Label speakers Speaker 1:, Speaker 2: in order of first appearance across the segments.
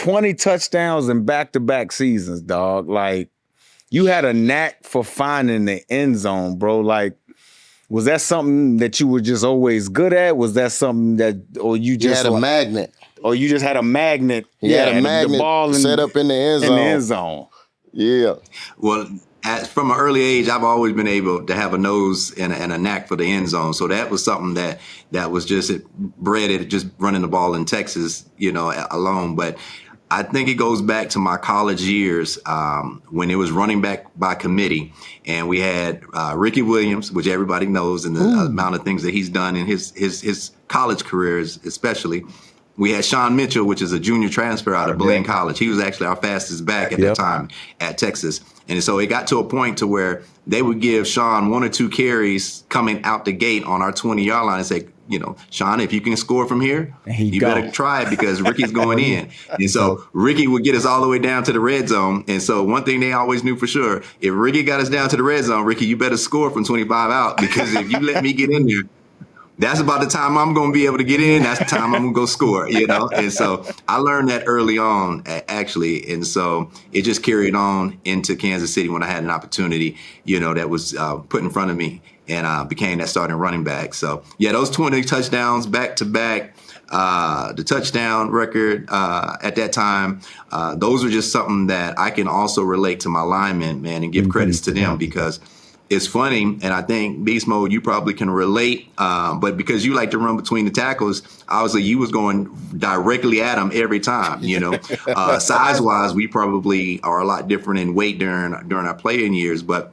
Speaker 1: 20 touchdowns in back-to-back seasons, dog. Like, you had a knack for finding the end zone, bro. Like, was that something that you were just always good at? Was that something that, or you just
Speaker 2: had a magnet?
Speaker 1: Or you just had a magnet?
Speaker 2: He had a magnet
Speaker 1: the ball
Speaker 2: set up in the end zone.
Speaker 1: In the end zone.
Speaker 2: Yeah.
Speaker 3: Well, from an early age, I've always been able to have a nose and a knack for the end zone. So that was something that was just bred at just running the ball in Texas, alone. But I think it goes back to my college years when it was running back by committee, and we had Ricky Williams, which everybody knows, and the amount of things that he's done in his college careers, especially. We had Sean Mitchell, which is a junior transfer out of Blaine College. He was actually our fastest back at that time at Texas. And so it got to a point to where they would give Sean 1 or 2 carries coming out the gate on our 20-yard line and say, Sean, if you can score from here, you better try it because Ricky's going in. And so Ricky would get us all the way down to the red zone. And so one thing they always knew for sure, if Ricky got us down to the red zone, Ricky, you better score from 25 out, because if you let me get in there, that's about the time I'm going to be able to get in. That's the time I'm going to go score, And so I learned that early on, actually. And so it just carried on into Kansas City when I had an opportunity, that was put in front of me, and became that starting running back. So, yeah, those 20 touchdowns back to back, the touchdown record at that time, those are just something that I can also relate to my linemen, man, and give credits to them, because it's funny, and I think Beast Mode, you probably can relate, but because you like to run between the tackles, obviously you was going directly at them every time, Size-wise, we probably are a lot different in weight during our playing years, but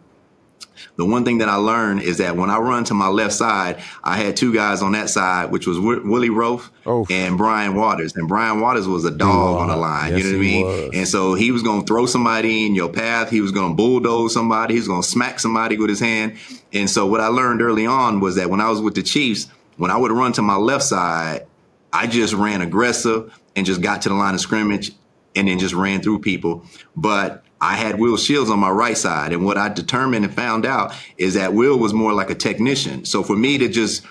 Speaker 3: the one thing that I learned is that when I run to my left side, I had 2 guys on that side, which was Willie Rofe and Brian Waters. And Brian Waters was a dog on the line,
Speaker 1: yes,
Speaker 3: you know what I mean? And so he was going to throw somebody in your path. He was going to bulldoze somebody. He was going to smack somebody with his hand. And so what I learned early on was that when I was with the Chiefs, when I would run to my left side, I just ran aggressive and just got to the line of scrimmage and then just ran through people. But I had Will Shields on my right side. And what I determined and found out is that Will was more like a technician. So for me to just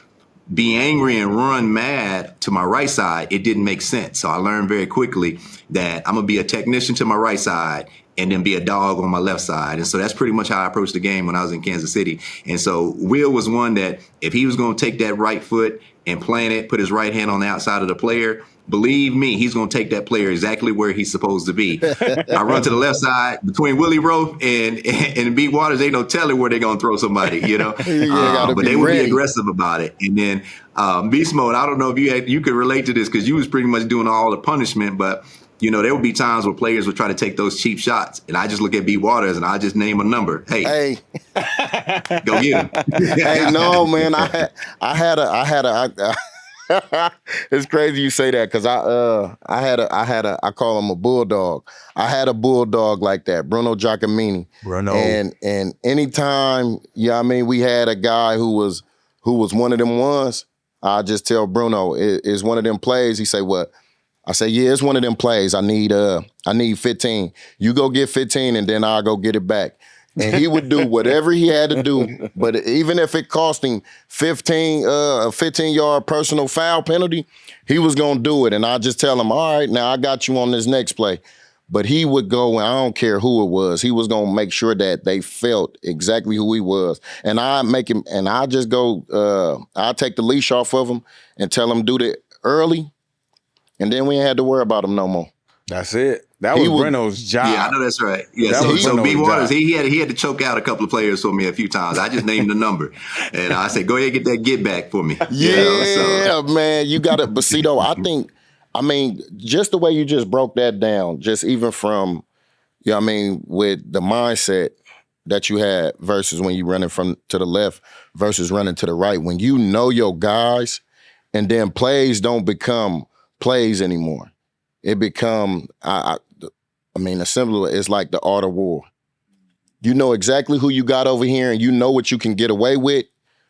Speaker 3: be angry and run mad to my right side, it didn't make sense. So I learned very quickly that I'm going to be a technician to my right side and then be a dog on my left side. And so that's pretty much how I approached the game when I was in Kansas City. And so Will was one that if he was going to take that right foot and plant it, put his right hand on the outside of the player, believe me, he's going to take that player exactly where he's supposed to be. I run to the left side between Willie Rofe and B. Waters. Ain't no telling where they're going to throw somebody, but they would be aggressive about it. And then Beast Mode, I don't know if you could relate to this because you was pretty much doing all the punishment, but there would be times where players would try to take those cheap shots, and I just look at B. Waters and I just name a number. Hey, go get him.
Speaker 2: Hey, no, man, I had a. It's crazy you say that because I call him a bulldog. I had a bulldog like that, Bruno Giacomini. And anytime, we had a guy who was one of them ones, I just tell Bruno, it's one of them plays. He say, what? I say, yeah, it's one of them plays. I need 15. You go get 15 and then I'll go get it back. And he would do whatever he had to do. But even if it cost him a 15-yard personal foul penalty, he was going to do it. And I just tell him, all right, now I got you on this next play. But he would go, and I don't care who it was, he was going to make sure that they felt exactly who he was. And I make him, and I just go, I take the leash off of him and tell him do it early. And then we ain't had to worry about him no more.
Speaker 1: That's it. That was Bruno's job.
Speaker 3: Yeah, I know that's right. Yeah, so B. Waters, he had to choke out a couple of players for me a few times. I just named the number. And I said, go ahead and get that get back for me.
Speaker 2: Yeah, man, you got it. But see, though, just the way you just broke that down, just even from, with the mindset that you had versus when you running from to the left versus running to the right. When you know your guys and then plays don't become plays anymore. It become, it's like the art of war. You know exactly who you got over here and you know what you can get away with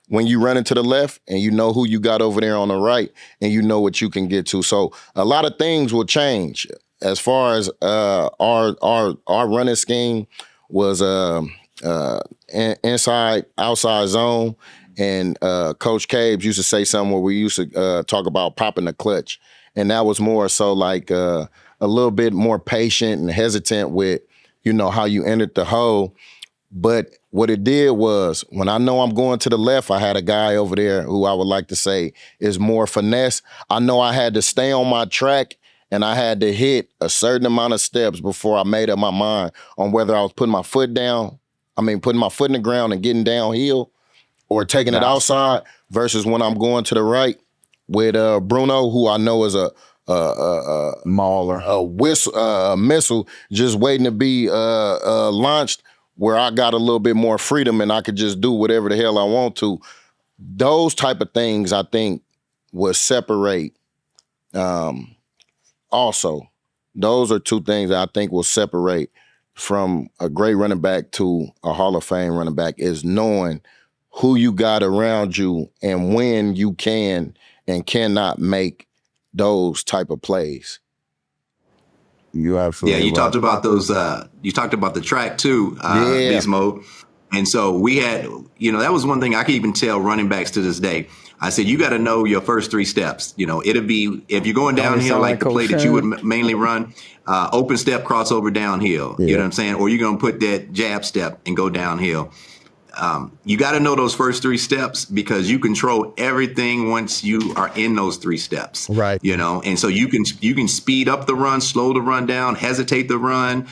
Speaker 2: when you run into the left and you know who you got over there on the right and you know what you can get to. So a lot of things will change as far as our running scheme was inside, outside zone. And Coach Cabes used to say something where we used to talk about popping the clutch. And that was more so like a little bit more patient and hesitant with, how you entered the hole. But what it did was, when I know I'm going to the left, I had a guy over there who I would like to say is more finesse. I know I had to stay on my track and I had to hit a certain amount of steps before I made up my mind on whether I was putting my foot in the ground and getting downhill or taking it outside versus when I'm going to the right with Bruno, who I know is a
Speaker 1: mauler,
Speaker 2: a missile just waiting to be launched, where I got a little bit more freedom and I could just do whatever the hell I want to. Those type of things, I think, will separate. Also, those are two things that I think will separate from a great running back to a Hall of Fame running back, is knowing who you got around you and when you can and cannot make those type of plays.
Speaker 1: You absolutely
Speaker 3: Yeah, you
Speaker 1: right.
Speaker 3: talked about those. You talked about the track too, Beast Mode. And so we had, that was one thing I can even tell running backs to this day. I said, you got to know your first 3 steps. It'll be, if you're going downhill, like the play that you would mainly run, open step, crossover downhill. Yeah. You know what I'm saying? Or you're going to put that jab step and go downhill. You got to know those first 3 steps because you control everything once you are in those 3 steps.
Speaker 2: Right.
Speaker 3: And so you can speed up the run, slow the run down, hesitate the run,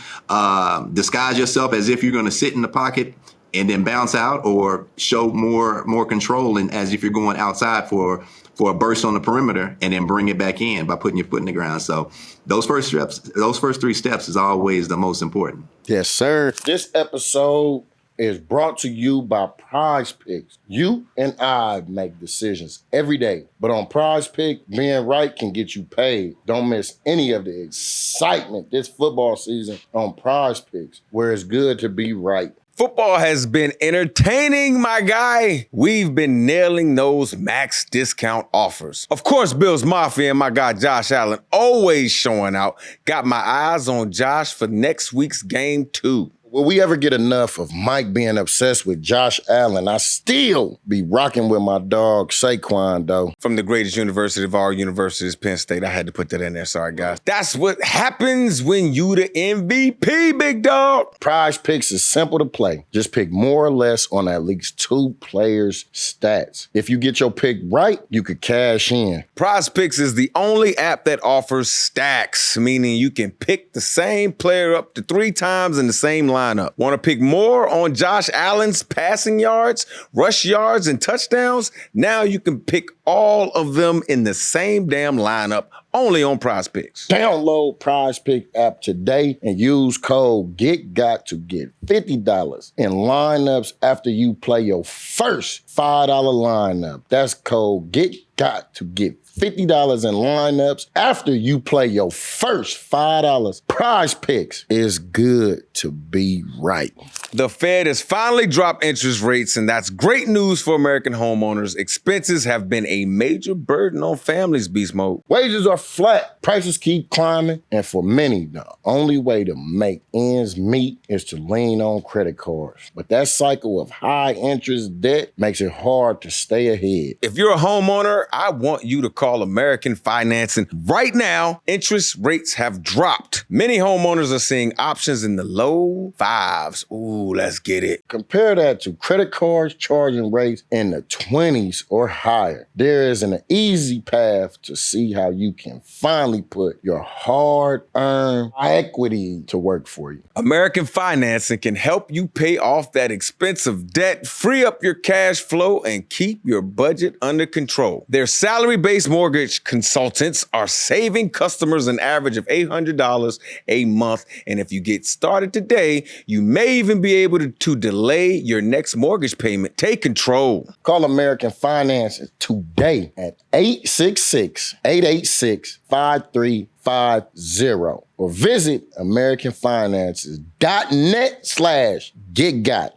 Speaker 3: disguise yourself as if you're going to sit in the pocket and then bounce out, or show more control as if you're going outside for a burst on the perimeter and then bring it back in by putting your foot in the ground. So those first 3 steps is always the most important.
Speaker 2: Yes, sir. This episode is brought to you by Prize Picks. You and I make decisions every day, but on Prize Pick, being right can get you paid. Don't miss any of the excitement this football season on Prize Picks, where it's good to be right.
Speaker 1: Football has been entertaining, my guy. We've been nailing those max discount offers. Of course, Bills Mafia and my guy Josh Allen always showing out. Got my eyes on Josh for next week's game too.
Speaker 2: Will we ever get enough of Mike being obsessed with Josh Allen? I still be rocking with my dog Saquon, though.
Speaker 1: From the greatest university of all universities, Penn State. I had to put that in there. Sorry, guys. That's what happens when you the MVP, big dog.
Speaker 2: Prize Picks is simple to play. Just pick more or less on at least 2 players' stats. If you get your pick right, you could cash in.
Speaker 1: Prize Picks is the only app that offers stacks, meaning you can pick the same player up to 3 times in the same lineup. Want to pick more on Josh Allen's passing yards, rush yards, and touchdowns? Now you can pick all of them in the same damn lineup, only on Prize Picks.
Speaker 2: Download Prize Pick app today and use code GETGOT to get $50 in lineups after you play your first $5 lineup. That's code GETGOT to get $50 in lineups after you play your first $5. Prize Picks is good to be right.
Speaker 1: The Fed has finally dropped interest rates, and that's great news for American homeowners. Expenses have been a major burden on families, Beast Mode.
Speaker 2: Wages are flat, prices keep climbing, and for many, the only way to make ends meet is to lean on credit cards. But that cycle of high interest debt makes it hard to stay ahead.
Speaker 1: If you're a homeowner, I want you to call American Financing right now. Interest rates have dropped. Many homeowners are seeing options in the low 5s. Ooh, let's get it.
Speaker 2: Compare that to credit cards charging rates in the 20s or higher. There is an easy path to see how you can finally put your hard-earned equity to work for you.
Speaker 1: American Financing can help you pay off that expensive debt, free up your cash flow, and keep your budget under control. Their salary-based mortgage consultants are saving customers an average of $800 a month. And if you get started today, you may even be able to delay your next mortgage payment. Take control.
Speaker 2: Call American Financing today at 866-886-5350 or visit AmericanFinances.net/GetGot.